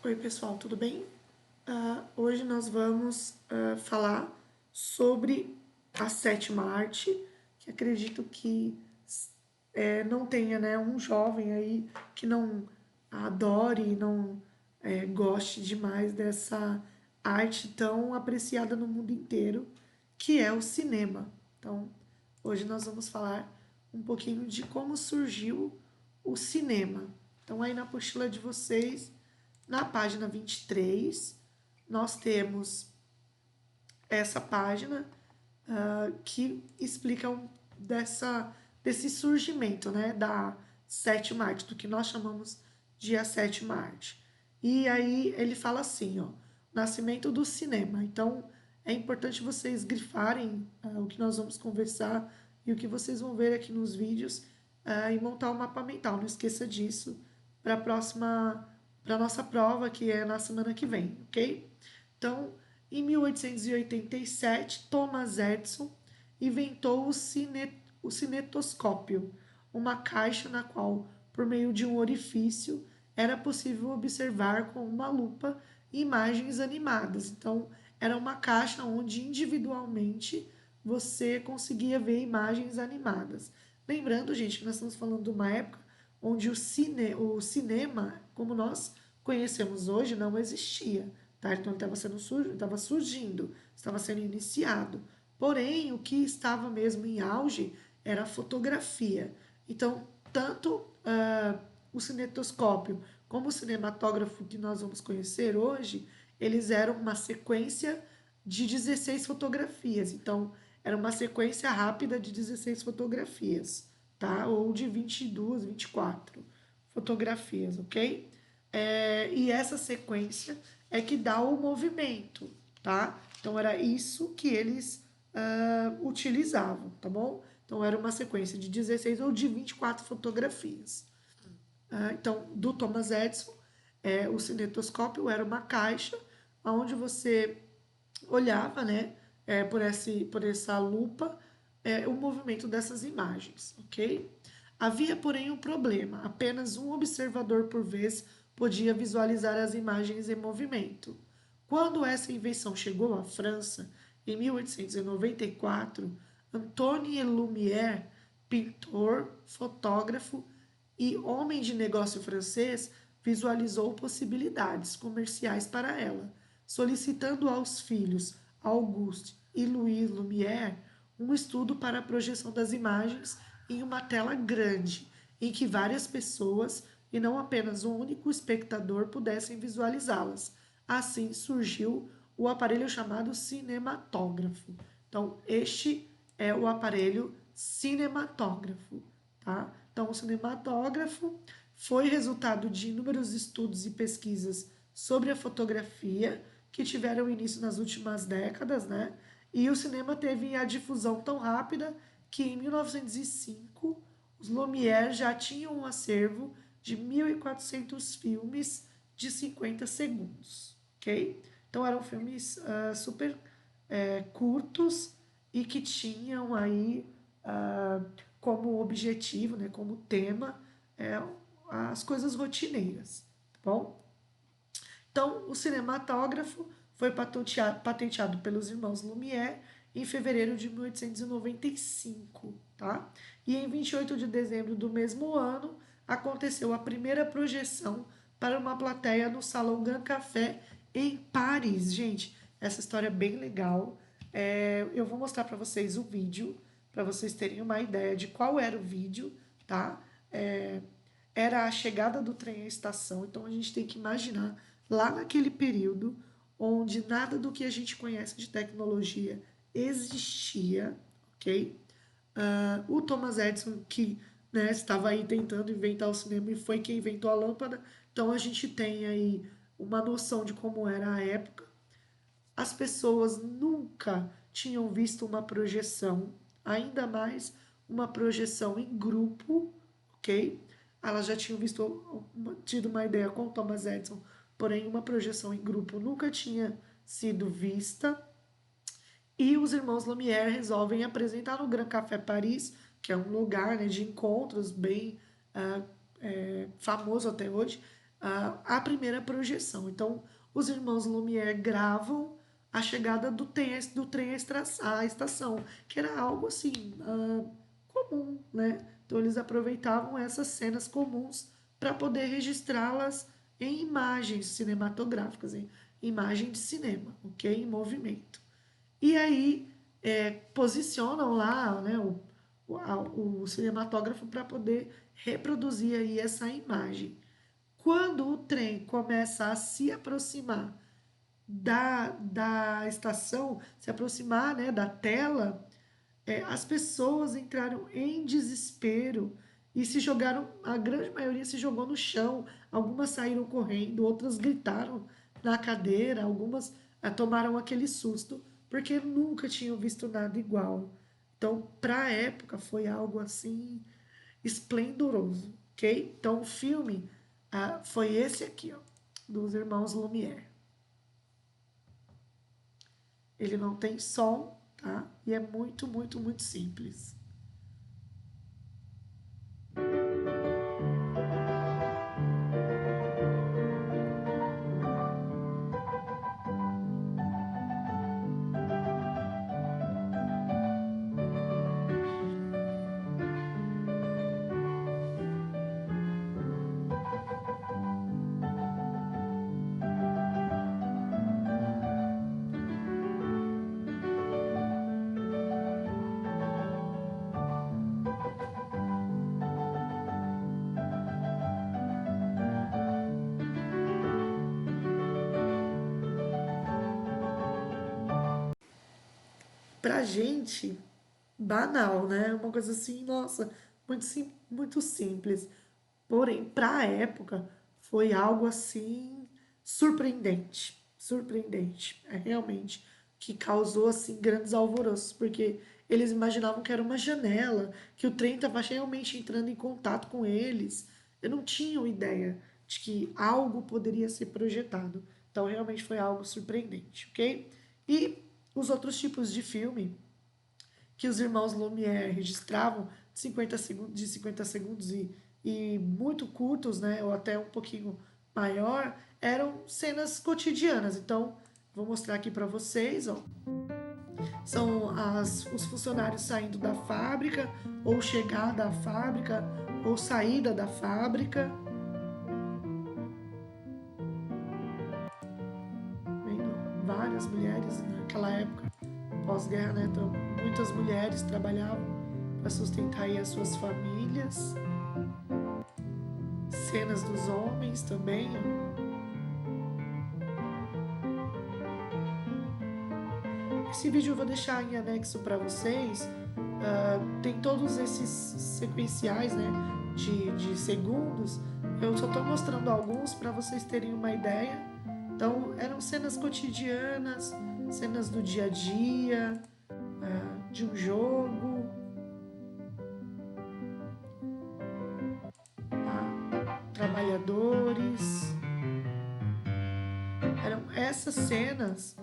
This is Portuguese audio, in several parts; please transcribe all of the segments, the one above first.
Oi, pessoal, tudo bem? Hoje nós vamos falar sobre a sétima arte, que acredito que não tenha, né, um jovem aí que não adore, não goste demais dessa arte tão apreciada no mundo inteiro, que é o cinema. Então, hoje nós vamos falar um pouquinho de como surgiu o cinema. Então, aí na apostila de vocês, na página 23, nós temos essa página que explica desse surgimento, né, da sétima arte, do que nós chamamos de a sétima arte. E aí ele fala assim, ó, nascimento do cinema. Então é importante vocês grifarem o que nós vamos conversar e o que vocês vão ver aqui nos vídeos e montar um mapa mental. Não esqueça disso para a próxima, para a nossa prova, que é na semana que vem, ok? Então, em 1887, Thomas Edison inventou o cinetoscópio, uma caixa na qual, por meio de um orifício, era possível observar com uma lupa imagens animadas. Então, era uma caixa onde individualmente você conseguia ver imagens animadas. Lembrando, gente, que nós estamos falando de uma época onde o cinema, como nós conhecemos hoje, não existia. Tá? Então ele estava surgindo, estava sendo iniciado. Porém, o que estava mesmo em auge era a fotografia. Então, tanto o cinetoscópio como o cinematógrafo que nós vamos conhecer hoje, eles eram uma sequência de 16 fotografias. Então, era uma sequência rápida de 16 fotografias, tá? Ou de 22, 24 fotografias, ok? E essa sequência é que dá o movimento, tá? Então era isso que eles utilizavam, tá bom? Então era uma sequência de 16 ou de 24 fotografias. Então, do Thomas Edison, o cinetoscópio era uma caixa onde você olhava, né, por essa lupa, o movimento dessas imagens, ok? Havia, porém, um problema. Apenas um observador por vez podia visualizar as imagens em movimento. Quando essa invenção chegou à França, em 1894, Antoine Lumière, pintor, fotógrafo e homem de negócio francês, visualizou possibilidades comerciais para ela, solicitando aos filhos Auguste e Louis Lumière um estudo para a projeção das imagens em uma tela grande, em que várias pessoas, e não apenas um único espectador, pudessem visualizá-las. Assim surgiu o aparelho chamado cinematógrafo. Então, este é o aparelho cinematógrafo, tá? Então, o cinematógrafo foi resultado de inúmeros estudos e pesquisas sobre a fotografia que tiveram início nas últimas décadas, né? E o cinema teve a difusão tão rápida que em 1905 os Lumière já tinham um acervo de 1.400 filmes de 50 segundos, ok? Então eram filmes super curtos e que tinham aí como objetivo, né, como tema, as coisas rotineiras, tá bom? Então, o cinematógrafo foi patenteado pelos irmãos Lumière em fevereiro de 1895, tá? E em 28 de dezembro do mesmo ano aconteceu a primeira projeção para uma plateia no Salão Grand Café em Paris. Gente, essa história é bem legal. Eu vou mostrar para vocês o vídeo para vocês terem uma ideia de qual era o vídeo, tá? Era a chegada do trem à estação, então a gente tem que imaginar lá naquele período onde nada do que a gente conhece de tecnologia existia, ok? O Thomas Edison, que né, estava aí tentando inventar o cinema e foi quem inventou a lâmpada, então a gente tem aí uma noção de como era a época. As pessoas nunca tinham visto uma projeção, ainda mais uma projeção em grupo, ok? Elas já tinham tido uma ideia com Thomas Edison, porém uma projeção em grupo nunca tinha sido vista. E os irmãos Lumière resolvem apresentar no Grand Café Paris, que é um lugar né, de encontros bem famoso até hoje, a primeira projeção. Então, os irmãos Lumière gravam a chegada do trem à estação, que era algo assim, comum, né? Então, eles aproveitavam essas cenas comuns para poder registrá-las em imagens cinematográficas, em imagem de cinema, ok? Em movimento. E aí posicionam lá, né, o cinematógrafo para poder reproduzir aí essa imagem. Quando o trem começa a se aproximar da estação, se aproximar, né, da tela, as pessoas entraram em desespero e se jogaram, a grande maioria se jogou no chão, algumas saíram correndo, outras gritaram na cadeira, algumas tomaram aquele susto, porque nunca tinham visto nada igual. Então, para a época, foi algo assim esplendoroso, ok? Então, o filme foi esse aqui, ó, dos irmãos Lumière. Ele não tem som, tá? E é muito, muito, muito simples. Pra gente, banal, né? Uma coisa assim, nossa, muito simples. Porém, para a época, foi algo assim surpreendente, surpreendente, realmente, que causou assim grandes alvoroços, porque eles imaginavam que era uma janela, que o trem estava realmente entrando em contato com eles. Eu não tinha ideia de que algo poderia ser projetado. Então, realmente foi algo surpreendente, ok? E os outros tipos de filme que os irmãos Lumière registravam de 50 segundos e muito curtos, né, ou até um pouquinho maior, eram cenas cotidianas. Então, vou mostrar aqui para vocês, ó. São os funcionários saindo da fábrica, ou chegada à fábrica, ou saída da fábrica. Vendo várias mulheres naquela época, pós-guerra, né? Então, muitas mulheres trabalhavam para sustentar aí as suas famílias. Cenas dos homens também. Esse vídeo eu vou deixar em anexo para vocês. Tem todos esses sequenciais, né, de segundos. Eu só estou mostrando alguns para vocês terem uma ideia. Então, eram cenas cotidianas, cenas do dia a dia, de um jogo. Trabalhadores. Eram essas cenas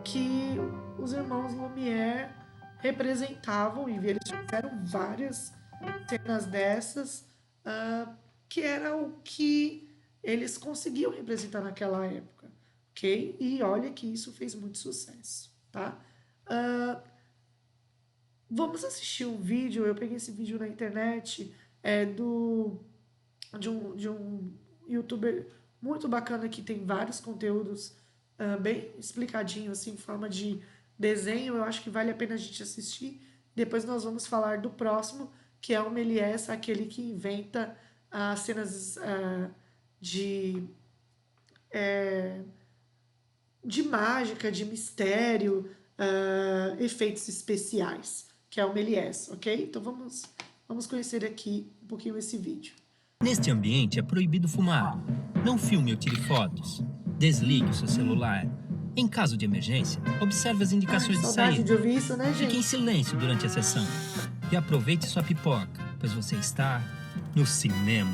que os irmãos Lumière representavam, e eles fizeram várias cenas dessas, que era o que eles conseguiam representar naquela época, ok? E olha que isso fez muito sucesso, tá? Vamos assistir um vídeo, eu peguei esse vídeo na internet, de um youtuber muito bacana que tem vários conteúdos bem explicadinho, assim, em forma de desenho. Eu acho que vale a pena a gente assistir. Depois nós vamos falar do próximo, que é o Méliès, aquele que inventa as cenas de, de mágica, de mistério, efeitos especiais, que é o Méliès, ok? Então vamos conhecer aqui um pouquinho esse vídeo. Neste ambiente é proibido fumar. Não filme ou tire fotos. Desligue o seu celular. Em caso de emergência, observe as indicações de saída. De ouvir isso, né, gente? Fique em silêncio durante a sessão. E aproveite sua pipoca, pois você está no cinema.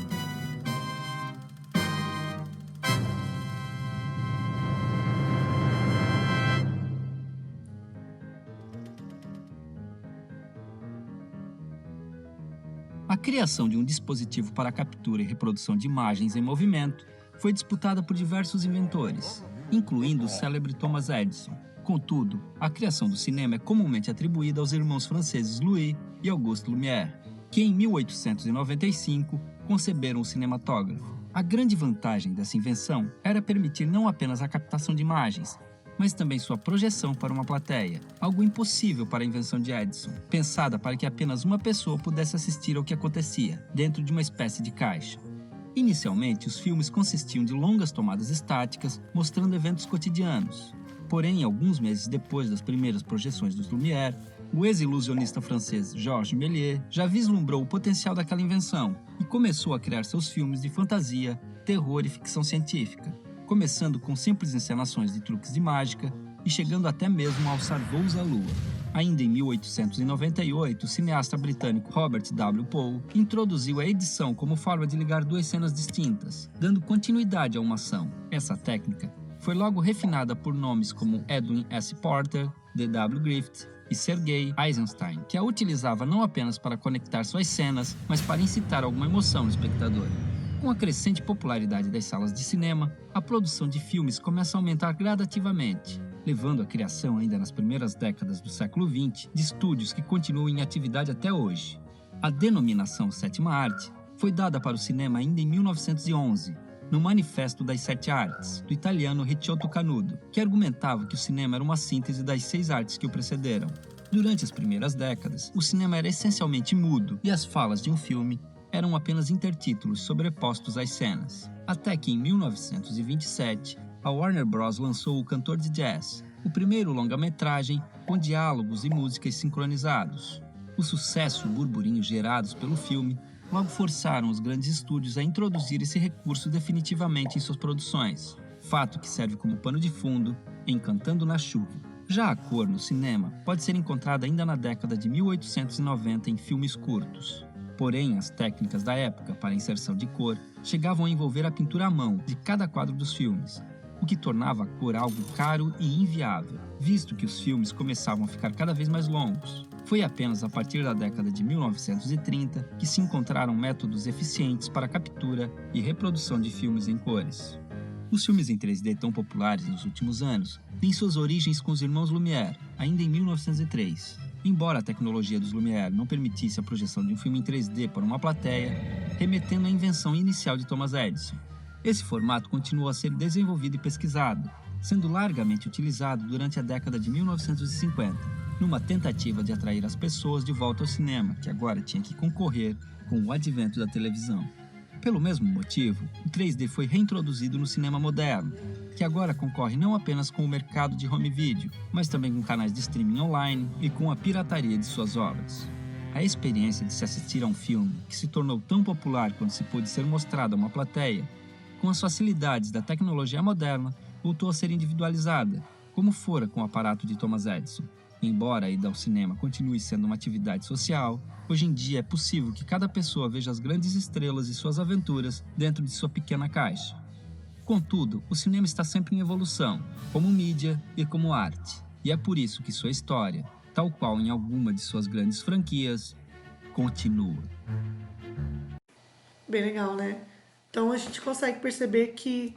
A criação de um dispositivo para captura e reprodução de imagens em movimento foi disputada por diversos inventores, incluindo o célebre Thomas Edison. Contudo, a criação do cinema é comumente atribuída aos irmãos franceses Louis e Auguste Lumière, que em 1895 conceberam o cinematógrafo. A grande vantagem dessa invenção era permitir não apenas a captação de imagens, mas também sua projeção para uma plateia, algo impossível para a invenção de Edison, pensada para que apenas uma pessoa pudesse assistir ao que acontecia, dentro de uma espécie de caixa. Inicialmente, os filmes consistiam de longas tomadas estáticas, mostrando eventos cotidianos. Porém, alguns meses depois das primeiras projeções dos Lumière, o ex-ilusionista francês Georges Méliès já vislumbrou o potencial daquela invenção e começou a criar seus filmes de fantasia, terror e ficção científica, começando com simples encenações de truques de mágica e chegando até mesmo a alçar voos à lua. Ainda em 1898, o cineasta britânico Robert W. Poe introduziu a edição como forma de ligar duas cenas distintas, dando continuidade a uma ação. Essa técnica foi logo refinada por nomes como Edwin S. Porter, D. W. Griffith e Sergei Eisenstein, que a utilizava não apenas para conectar suas cenas, mas para incitar alguma emoção no espectador. Com a crescente popularidade das salas de cinema, a produção de filmes começa a aumentar gradativamente, levando à criação, ainda nas primeiras décadas do século XX, de estúdios que continuam em atividade até hoje. A denominação sétima arte foi dada para o cinema ainda em 1911, no Manifesto das Sete Artes, do italiano Ricciotto Canudo, que argumentava que o cinema era uma síntese das 6 artes que o precederam. Durante as primeiras décadas, o cinema era essencialmente mudo e as falas de um filme eram apenas intertítulos sobrepostos às cenas. Até que em 1927, a Warner Bros. Lançou O Cantor de Jazz, o primeiro longa-metragem com diálogos e músicas sincronizados. O sucesso e o burburinho gerados pelo filme logo forçaram os grandes estúdios a introduzir esse recurso definitivamente em suas produções, fato que serve como pano de fundo em Cantando na Chuva. Já a cor no cinema pode ser encontrada ainda na década de 1890 em filmes curtos. Porém, as técnicas da época para a inserção de cor chegavam a envolver a pintura à mão de cada quadro dos filmes, o que tornava a cor algo caro e inviável, visto que os filmes começavam a ficar cada vez mais longos. Foi apenas a partir da década de 1930 que se encontraram métodos eficientes para a captura e reprodução de filmes em cores. Os filmes em 3D tão populares nos últimos anos têm suas origens com os irmãos Lumière, ainda em 1903. Embora a tecnologia dos Lumière não permitisse a projeção de um filme em 3D para uma plateia, remetendo à invenção inicial de Thomas Edison. Esse formato continuou a ser desenvolvido e pesquisado, sendo largamente utilizado durante a década de 1950, numa tentativa de atrair as pessoas de volta ao cinema, que agora tinha que concorrer com o advento da televisão. Pelo mesmo motivo, o 3D foi reintroduzido no cinema moderno, que agora concorre não apenas com o mercado de home video, mas também com canais de streaming online e com a pirataria de suas obras. A experiência de se assistir a um filme que se tornou tão popular quando se pôde ser mostrado a uma plateia, com as facilidades da tecnologia moderna, voltou a ser individualizada, como fora com o aparato de Thomas Edison. Embora a ida ao cinema continue sendo uma atividade social, hoje em dia é possível que cada pessoa veja as grandes estrelas e suas aventuras dentro de sua pequena caixa. Contudo, o cinema está sempre em evolução, como mídia e como arte, e é por isso que sua história, tal qual em alguma de suas grandes franquias, continua. Bem legal, né? Então a gente consegue perceber que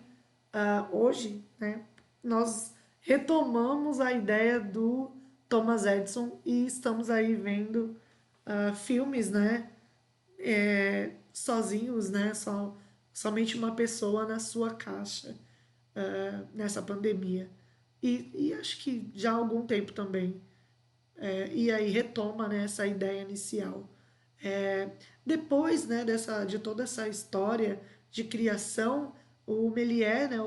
hoje, né, nós retomamos a ideia do Thomas Edison e estamos aí vendo filmes, né, sozinhos, né, somente uma pessoa na sua caixa nessa pandemia. E acho que já há algum tempo também. E aí retoma, né, essa ideia inicial. É, Depois, né, de toda essa história de criação, o Méliès, né,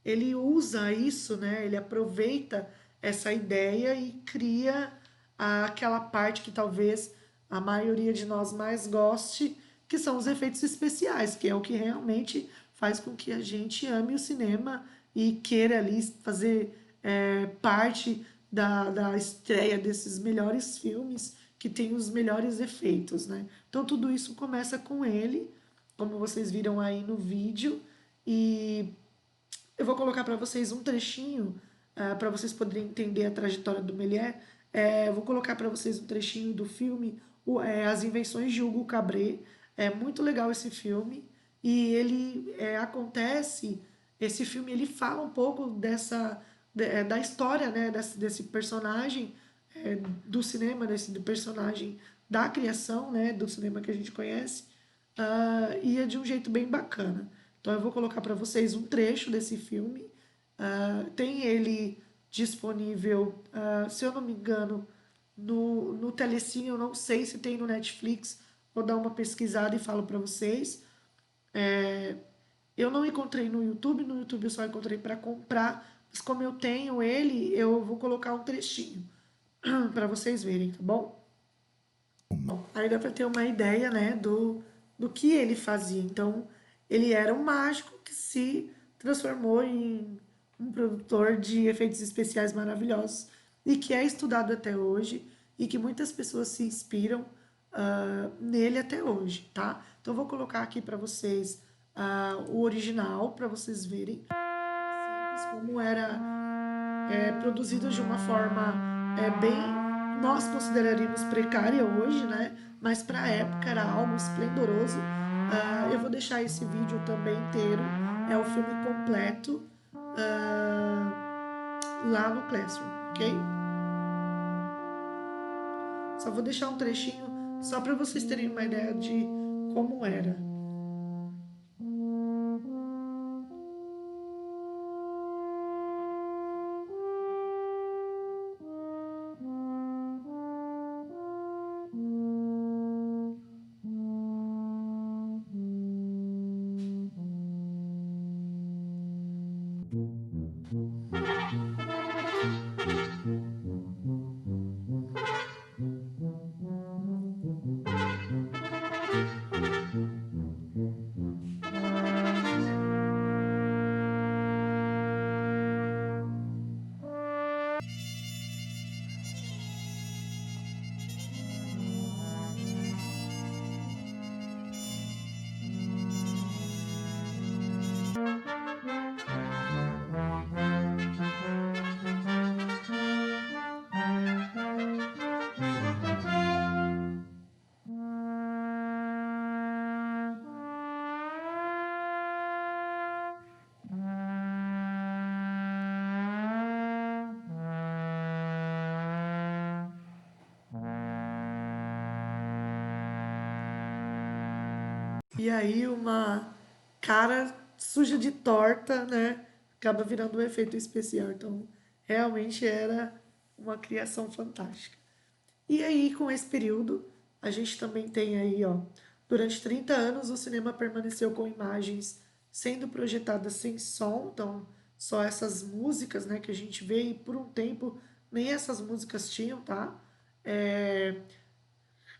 ele usa isso, né, ele aproveita essa ideia e cria aquela parte que talvez a maioria de nós mais goste, que são os efeitos especiais, que é o que realmente faz com que a gente ame o cinema e queira ali fazer parte da estreia desses melhores filmes que tem os melhores efeitos, né? Então tudo isso começa com ele, como vocês viram aí no vídeo, e eu vou colocar para vocês um trechinho para vocês poderem entender a trajetória do Méliès. Eu vou colocar para vocês um trechinho do filme As Invenções de Hugo Cabret. É muito legal esse filme E ele acontece, esse filme ele fala um pouco da história, né, desse personagem do cinema, do personagem da criação, né, do cinema que a gente conhece, e é de um jeito bem bacana. Então eu vou colocar para vocês um trecho desse filme. Tem ele disponível, se eu não me engano, no Telecine, eu não sei se tem no Netflix, vou dar uma pesquisada e falo para vocês. Eu não encontrei no YouTube eu só encontrei para comprar, mas como eu tenho ele, eu vou colocar um trechinho para vocês verem, tá bom? Bom, aí dá para ter uma ideia, né, do que ele fazia. Então, ele era um mágico que se transformou em um produtor de efeitos especiais maravilhosos e que é estudado até hoje e que muitas pessoas se inspiram nele até hoje, tá? Então, eu vou colocar aqui para vocês o original para vocês verem simples como era produzido de uma forma bem, nós consideraríamos precária hoje, né? Mas para a época era algo esplendoroso. Eu vou deixar esse vídeo também inteiro, é o filme completo lá no Classroom, ok? Só vou deixar um trechinho só para vocês terem uma ideia de como era. E aí uma cara suja de torta, né? Acaba virando um efeito especial. Então, realmente era uma criação fantástica. E aí, com esse período, a gente também tem aí, ó, durante 30 anos o cinema permaneceu com imagens sendo projetadas sem som, então só essas músicas, né, que a gente vê, e por um tempo nem essas músicas tinham, tá? É,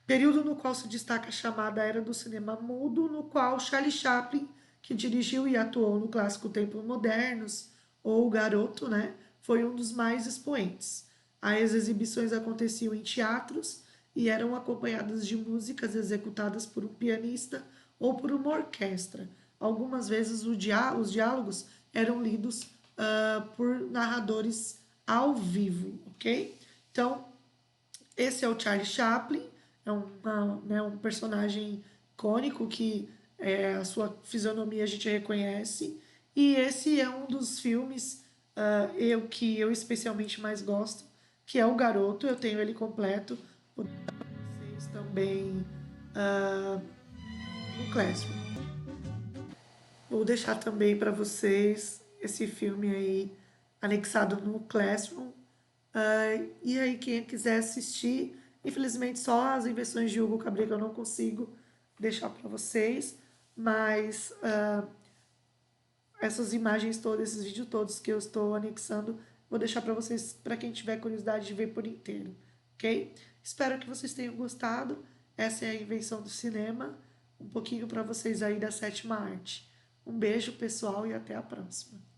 período no qual se destaca a chamada Era do Cinema Mudo, no qual Charlie Chaplin, que dirigiu e atuou no clássico Tempos Modernos, ou O Garoto, né, foi um dos mais expoentes. As exibições aconteciam em teatros e eram acompanhadas de músicas executadas por um pianista ou por uma orquestra. Algumas vezes os diálogos eram lidos por narradores ao vivo, ok? Então, esse é o Charlie Chaplin, né, um personagem icônico que a sua fisionomia a gente reconhece. E esse é um dos filmes que eu especialmente mais gosto, que é O Garoto. Eu tenho ele completo. Vou dar para vocês também no Classroom. Vou deixar também para vocês esse filme aí anexado no Classroom. E aí, quem quiser assistir, infelizmente só as invenções de Hugo Cabré eu não consigo deixar para vocês, mas essas imagens todas, esses vídeos todos que eu estou anexando, vou deixar para vocês, para quem tiver curiosidade de ver por inteiro, ok? Espero que vocês tenham gostado. Essa é a invenção do cinema, um pouquinho para vocês aí da sétima arte. Um beijo, pessoal, e até a próxima.